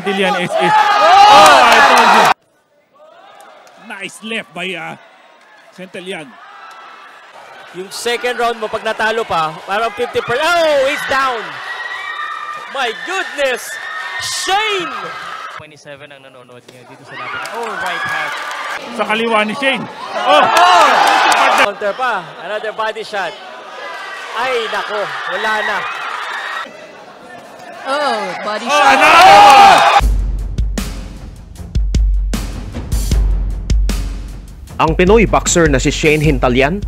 Hintalian is oh, I told you. Nice left by Hintalian. Yung second round mo, pag natalo pa, parang 50%. Oh, he's down. My goodness. Shane! 27 ang nanonood niya dito sa laban. Oh, right half. Sa kaliwa ni Shane. Oh! Counter pa. Another body shot. Ay, nako. Wala na. Oh, body shot. Ang Pinoy boxer na si Shane Hintalian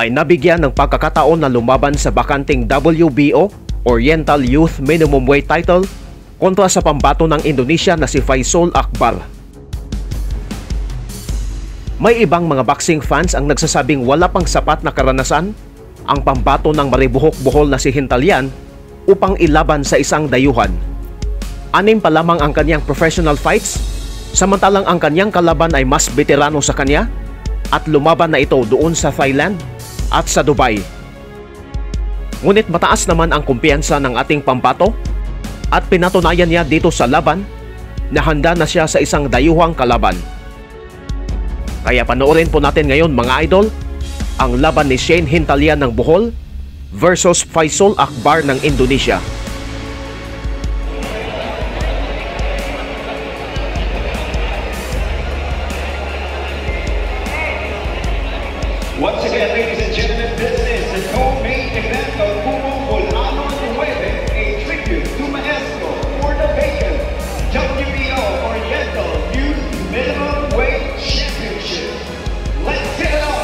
ay nabigyan ng pagkakataon na lumaban sa bakanting WBO Oriental Youth Minimum Weight title kontra sa pambato ng Indonesia na si Faisal Akbar. May ibang mga boxing fans ang nagsasabing wala pang sapat na karanasan ang pambato ng maribuhok-buhol na si Hintalian upang ilaban sa isang dayuhan. 6 pa lamang ang kanyang professional fights, samantalang ang kanyang kalaban ay mas veterano sa kanya at lumaban na ito doon sa Thailand at sa Dubai. Ngunit mataas naman ang kumpiyansa ng ating pambato at pinatunayan niya dito sa laban na handa na siya sa isang dayuhang kalaban. Kaya panoorin po natin ngayon mga idol ang laban ni Shane Hintalian ng Bohol versus Faisal Akbar ng Indonesia. Once again, ladies and gentlemen, this is the co-main event of Fútbol Ano 9, a tribute to Maestro for the vacant WBO Oriental Youth Minimum Weight Championship. Let's get it on!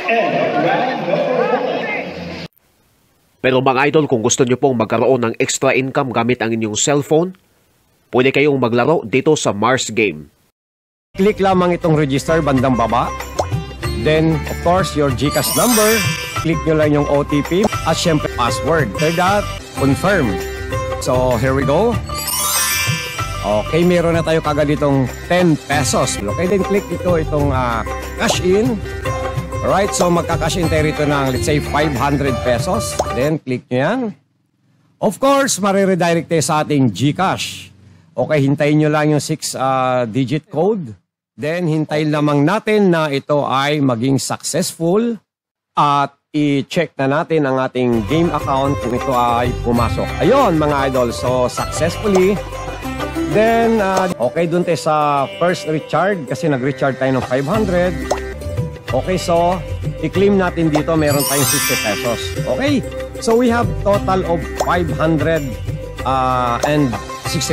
End of round number 1. Pero mga idol, kung gusto nyo pong magkaroon ng extra income gamit ang inyong cellphone, pwede kayong maglaro dito sa Mars Game. Click lamang itong register bandang baba. Then, of course, your GCash number. Click nyo lang yung OTP at syempre password. After that, confirm. So, here we go. Okay, meron na tayo kagad itong 10 pesos. Okay, then click itong cash in. Alright, so magka-cash in tayo rito ng, let's say, 500 pesos. Then, click nyo yan. Of course, mariredirect tayo sa ating GCash. Okay, hintayin nyo lang yung 6-digit code. Then, hintayin lamang natin na ito ay maging successful. At i-check na natin ang ating game account kung ito ay pumasok. Ayun, mga idol. So, successfully. Then, okay, dun tayo sa first recharge kasi nag-recharge tayo ng 500. Okay, so, i-claim natin dito, meron tayong 60 pesos. Okay, so we have total of 560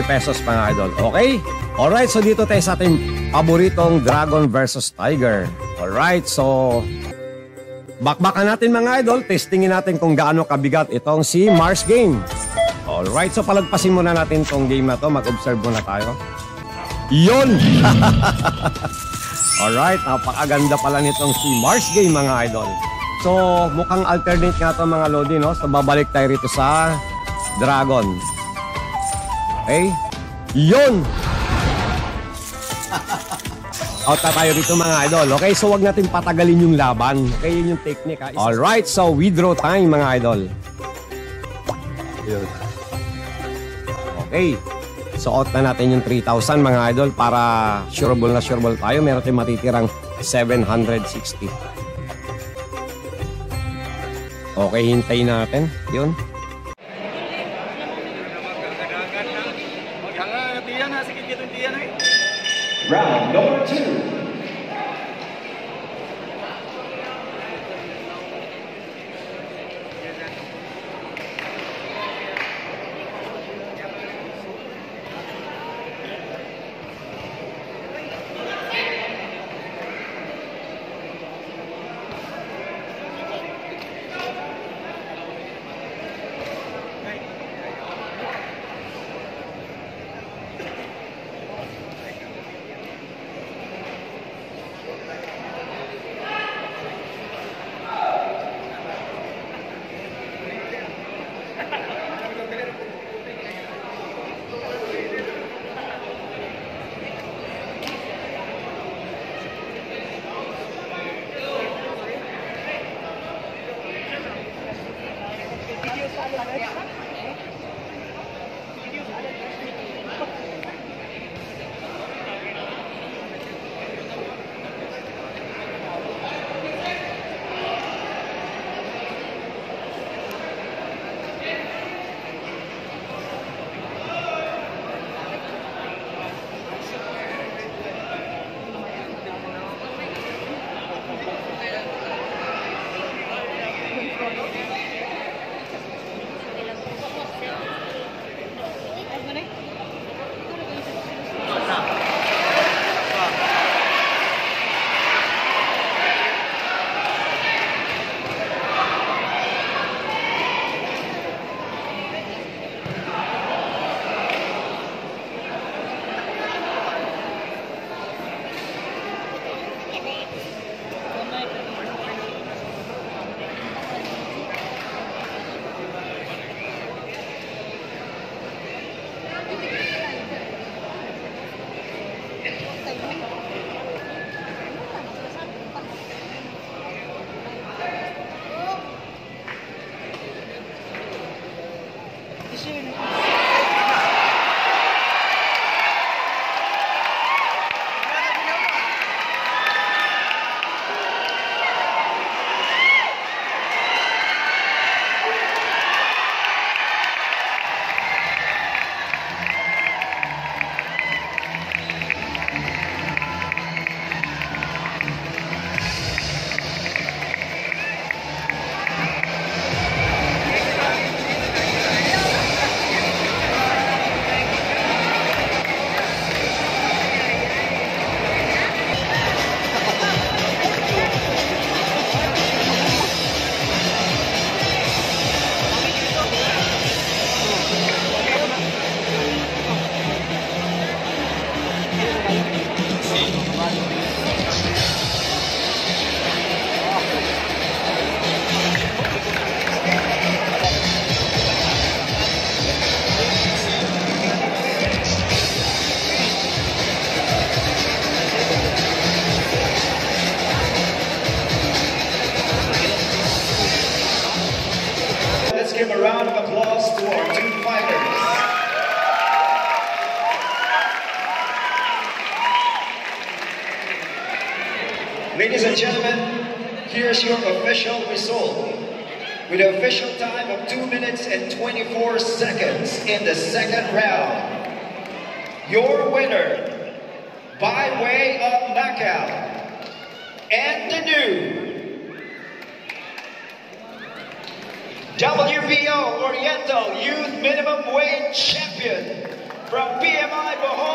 pesos, mga idol. Okay? Alright, so dito tayo sa ating paboritong Dragon versus Tiger. Alright, so, bakbakan natin, mga idol. Testingin natin kung gaano kabigat itong si Mars Game. Alright, so palagpasin muna natin tong game na to. Mag-observe muna tayo. Yun! Alright, napakaganda pala nitong si Mars Game, mga idol. So, mukhang alternate nga ito, mga Lodi, no? So, babalik tayo rito sa Dragon. Okay? Yun! Out na tayo rito, mga idol. Okay, so wag natin patagalin yung laban. Okay, yun yung technique, ha? Alright, so withdraw time, mga idol. Yun. Okay. So, out na natin yung 3,000, mga idol, para sureable na sureable tayo. Meron tayong matitirang 760. Okay, hintayin natin. Yun. Round number 2. gentlemen, here's your official result. With an official time of 2 minutes and 24 seconds in the second round. Your winner, by way of knockout, and the new WBO Oriental Youth Minimum Weight Champion from PMI Bohol.